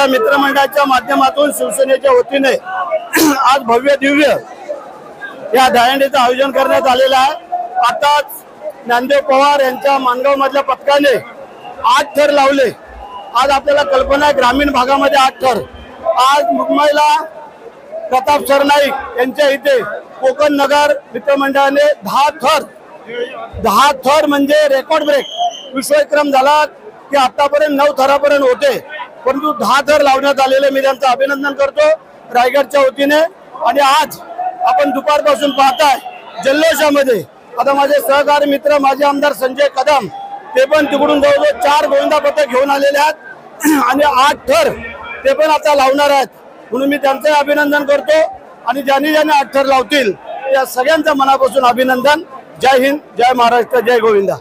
आमच्या मित्रमंडळाच्या माध्यमातून शिवसेनेच्या वतीने आज भव्य दिव्य या दहीहंडीचं आयोजन करण्यात आलेलं आहे। आताच ज्ञानदेव पवार यांच्या मानगाव मधल्या पथकाने 8 थर लावले। आज आपल्याला कल्पना आहे ग्रामीण भागामध्ये 8 थर। आज मुंबईला प्रताप सरनाईक यांच्या इथे कोकण नगर मित्रमंडळाने 10 थर म्हणजे रेकॉर्ड ब्रेक विश्वविक्रम झाला की आतापर्यंत 9 थरापर्यंत होते, परंतु 10 थर लावण्यात आलेले। मी त्यांचं अभिनंदन करतो रायगडच्या वतीने। आणि आज आपण दुपारपासून पाहताय जल्लोषामध्ये आता माझे सहकारी मित्र माजी आमदार संजय कदम ते पण तिकडून जवळजवळ 4 गोविंदा पथक घेऊन आलेले आहेत आणि 8 थर ते पण आता लावणार आहेत, म्हणून मी त्यांचे अभिनंदन करतो। आणि ज्यांनी 8 थर लावतील त्या सगळ्यांचं मनापासून अभिनंदन। जय हिंद, जय महाराष्ट्र, जय गोविंदा।